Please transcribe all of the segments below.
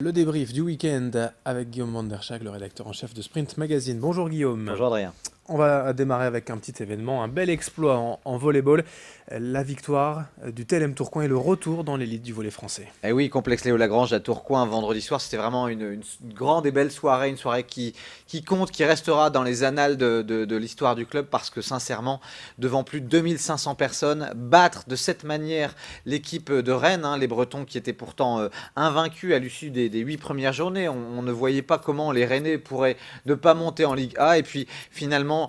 Le débrief du week-end avec Guillaume Van der Schaag, le rédacteur en chef de Sprint Magazine. Bonjour Guillaume. Bonjour Adrien. On va démarrer avec un petit événement, un bel exploit en volleyball, la victoire du TLM Tourcoing et le retour dans l'élite du volley français. Eh oui, complexe Léo Lagrange à Tourcoing vendredi soir, c'était vraiment une grande et belle soirée, une soirée qui compte, qui restera dans les annales de l'histoire du club parce que sincèrement, devant plus de 2500 personnes, battre de cette manière l'équipe de Rennes, les Bretons qui étaient pourtant invaincus à l'issue des 8 premières journées, on ne voyait pas comment les Rennais pourraient ne pas monter en Ligue A et puis finalement,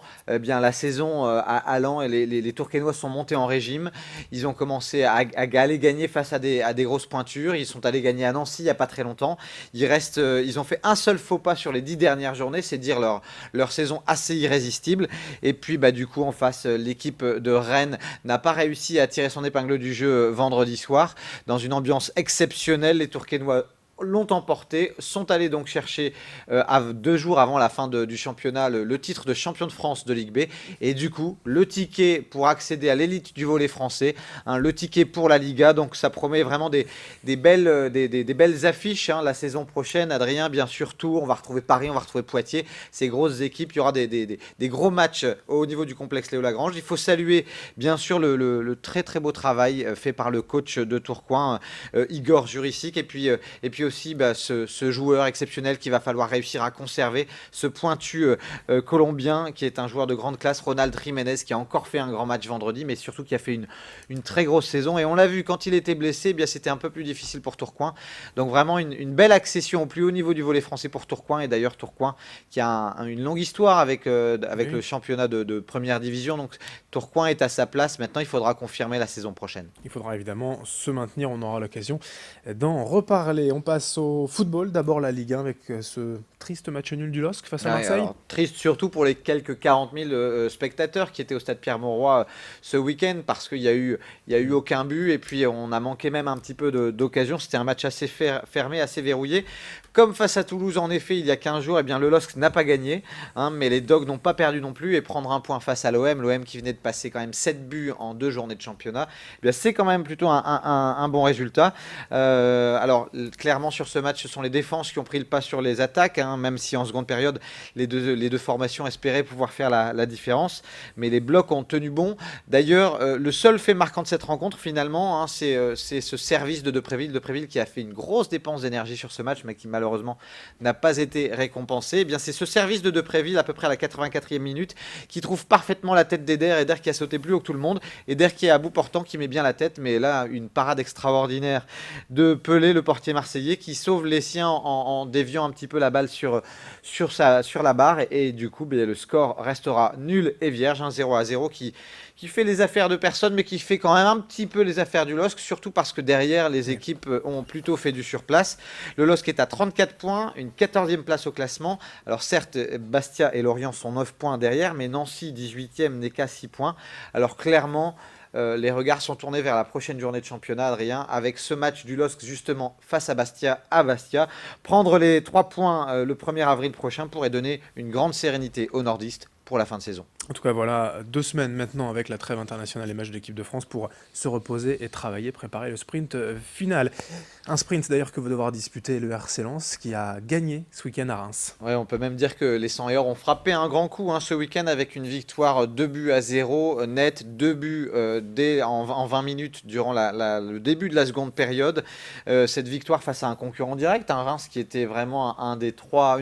bien la saison à Lens et les Tourquenois sont montés en régime. Ils ont commencé à aller gagner face à des grosses pointures. Ils sont allés gagner à Nancy il n'y a pas très longtemps. Ils ont fait un seul faux pas sur les 10 dernières journées, c'est dire leur saison assez irrésistible. Et puis du coup en face, l'équipe de Rennes n'a pas réussi à tirer son épingle du jeu vendredi soir. Dans une ambiance exceptionnelle, les Tourquenois l'ont emporté, sont allés donc chercher 2 jours avant la fin du championnat le titre de champion de France de Ligue B et du coup le ticket pour accéder à l'élite du volley français, le ticket pour la Liga, donc ça promet vraiment des belles affiches la saison prochaine. Adrien, bien sûr Tours, on va retrouver Paris, on va retrouver Poitiers, ces grosses équipes, il y aura des gros matchs au niveau du complexe Léo Lagrange. Il faut saluer bien sûr le très très beau travail fait par le coach de Tourcoing, Igor Juricic, et puis aussi ce joueur exceptionnel qu'il va falloir réussir à conserver, ce pointu colombien qui est un joueur de grande classe, Ronald Jiménez, qui a encore fait un grand match vendredi, mais surtout qui a fait une très grosse saison. Et on l'a vu, quand il était blessé, c'était un peu plus difficile pour Tourcoing. Donc vraiment une belle accession au plus haut niveau du volley français pour Tourcoing. Et d'ailleurs Tourcoing qui a une longue histoire avec le championnat de première division. Donc Tourcoing est à sa place. Maintenant, il faudra confirmer la saison prochaine. Il faudra évidemment se maintenir, on aura l'occasion d'en reparler. On passe au football, d'abord la Ligue 1 avec ce triste match nul du LOSC face à Marseille. Alors, triste surtout pour les quelques 40 000 spectateurs qui étaient au stade Pierre-Mauroy ce week-end parce qu'il y a eu aucun but et puis on a manqué même un petit peu d'occasion. C'était un match assez fermé, assez verrouillé. Comme face à Toulouse, en effet, il y a 15 jours, le LOSC n'a pas gagné, mais les Dogs n'ont pas perdu non plus et prendre un point face à l'OM qui venait de passer quand même 7 buts en 2 journées de championnat, c'est quand même plutôt un bon résultat. Alors, clairement, sur ce match, ce sont les défenses qui ont pris le pas sur les attaques, même si en seconde période, les deux formations espéraient pouvoir faire la différence, mais les blocs ont tenu bon. D'ailleurs, le seul fait marquant de cette rencontre, finalement, c'est ce service de Depréville qui a fait une grosse dépense d'énergie sur ce match, mais qui malheureusement n'a pas été récompensé. C'est ce service de Depréville à peu près à la 84e minute qui trouve parfaitement la tête d'Eder qui a sauté plus haut que tout le monde, Eder qui est à bout portant, qui met bien la tête, mais là une parade extraordinaire de Pelé, le portier marseillais, qui sauve les siens en déviant un petit peu la balle sur la barre et du coup le score restera nul et vierge, 0-0 qui fait les affaires de personne, mais qui fait quand même un petit peu les affaires du LOSC, surtout parce que derrière, les équipes ont plutôt fait du surplace. Le LOSC est à 34 points, une 14e place au classement. Alors certes, Bastia et Lorient sont 9 points derrière, mais Nancy, 18e, n'est qu'à 6 points. Alors clairement, les regards sont tournés vers la prochaine journée de championnat, Adrien, avec ce match du LOSC justement face à Bastia. Prendre les 3 points le 1er avril prochain pourrait donner une grande sérénité aux nordistes pour la fin de saison. En tout cas, voilà, 2 semaines maintenant avec la trêve internationale et matchs de l'équipe de France pour se reposer et travailler, préparer le sprint final. Un sprint d'ailleurs que va devoir disputer le RC Lens qui a gagné ce week-end à Reims. Ouais, on peut même dire que les 100 ont frappé un grand coup ce week-end avec une victoire 2-0 net, 2 buts en 20 minutes durant le début de la seconde période. Cette victoire face à un concurrent direct, Reims qui était vraiment une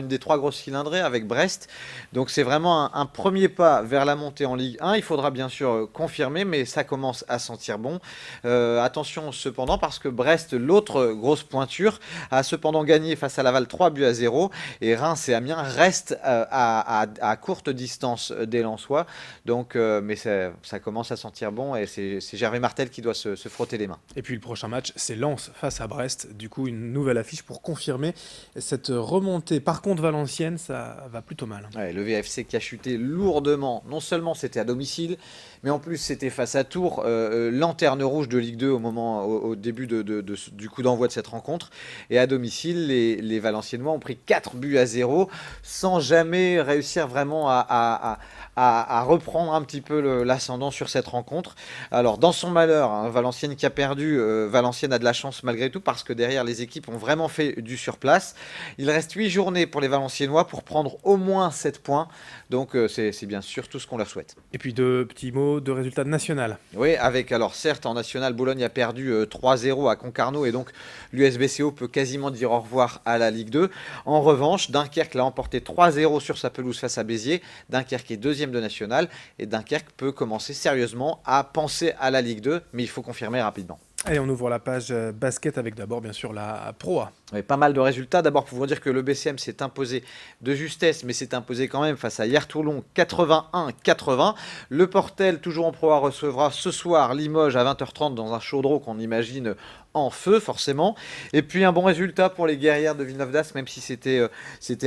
des trois grosses cylindrées avec Brest. Donc c'est vraiment un premier pas vers la montée en Ligue 1. Il faudra bien sûr confirmer, mais ça commence à sentir bon. Attention cependant parce que Brest, l'autre grosse pointure, a cependant gagné face à Laval 3-0 et Reims et Amiens restent à courte distance des Lensois. Donc, mais ça commence à sentir bon et c'est Gervais Martel qui doit se frotter les mains. Et puis le prochain match, c'est Lens face à Brest. Du coup, une nouvelle affiche pour confirmer cette remontée. Par contre, Valenciennes, ça va plutôt mal. Ouais, le VFC qui a chuté lourdement. Non seulement c'était à domicile, mais en plus c'était face à Tours, lanterne rouge de Ligue 2 au début du coup d'envoi de cette rencontre. Et à domicile, les Valenciennois ont pris 4-0 sans jamais réussir vraiment à à reprendre un petit peu l'ascendant sur cette rencontre. Alors, dans son malheur, hein, Valenciennes qui a perdu, Valenciennes a de la chance malgré tout parce que derrière, les équipes ont vraiment fait du surplace. Il reste 8 journées pour les Valenciennois pour prendre au moins 7 points. Donc, c'est bien sûr tout ce qu'on leur souhaite. Et puis deux petits mots de résultats de national. Oui, avec alors certes en national, Bologne a perdu 3-0 à Concarneau et donc l'USBCO peut quasiment dire au revoir à la Ligue 2. En revanche, Dunkerque l'a emporté 3-0 sur sa pelouse face à Béziers. Dunkerque est deuxième de national et Dunkerque peut commencer sérieusement à penser à la Ligue 2, mais il faut confirmer rapidement. Allez, on ouvre la page basket avec d'abord bien sûr la Pro A. Oui, pas mal de résultats. D'abord, pour vous dire que le BCM s'est imposé de justesse, mais s'est imposé quand même face à Hier-Toulon 81-80. Le Portel, toujours en Pro A, recevra ce soir Limoges à 20h30 dans un chaudron qu'on imagine en feu, forcément. Et puis, un bon résultat pour les guerrières de Villeneuve d'Ascq, même si c'était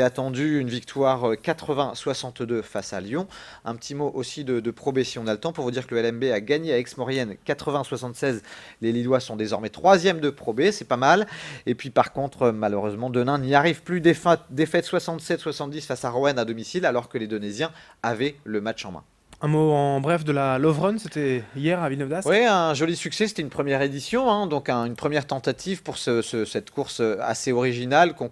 attendu, une victoire 80-62 face à Lyon. Un petit mot aussi de Pro B si on a le temps, pour vous dire que le LMB a gagné à Aix-Maurienne 80-76. Les Lillois sont désormais 3e de Pro B, c'est pas mal. Et puis, par contre, malheureusement, Denain n'y arrive plus. Défaite 67-70 face à Rouen à domicile, alors que les Donésiens avaient le match en main. Un mot en bref de la Love Run, c'était hier à Villeneuve d'Ascq. Oui, un joli succès, c'était une première édition, hein, donc une première tentative pour cette course assez originale qu'on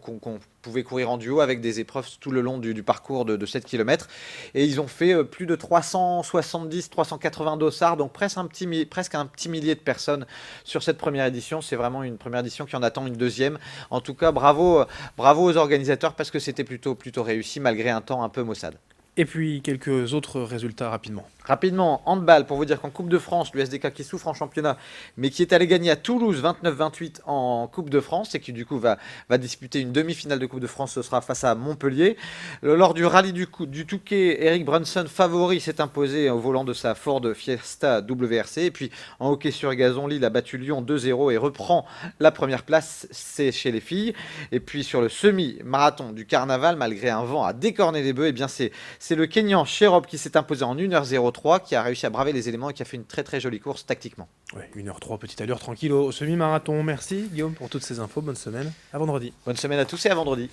pouvait courir en duo avec des épreuves tout le long du parcours de 7 km. Et ils ont fait plus de 370-380 dossards, donc presque un petit millier de personnes sur cette première édition. C'est vraiment une première édition qui en attend une deuxième. En tout cas, bravo aux organisateurs parce que c'était plutôt réussi malgré un temps un peu maussade. Et puis quelques autres résultats rapidement. Rapidement, handball, pour vous dire qu'en Coupe de France, l'USDK qui souffre en championnat, mais qui est allé gagner à Toulouse 29-28 en Coupe de France et qui du coup va disputer une demi-finale de Coupe de France, ce sera face à Montpellier. Lors du rallye du Touquet, Eric Brunson, favori, s'est imposé au volant de sa Ford Fiesta WRC. Et puis en hockey sur gazon, Lille a battu Lyon 2-0 et reprend la première place, c'est chez les filles. Et puis sur le semi-marathon du carnaval, malgré un vent à décorner les bœufs, et bien c'est le Kenyan Cherop qui s'est imposé en 1h03, qui a réussi à braver les éléments et qui a fait une très très jolie course tactiquement. Ouais, 1h03, petite allure tranquille au semi-marathon. Merci Guillaume pour toutes ces infos. Bonne semaine. À vendredi. Bonne semaine à tous et à vendredi.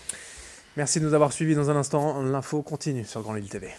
Merci de nous avoir suivis. Dans un instant, l'info continue sur Grand Lille TV.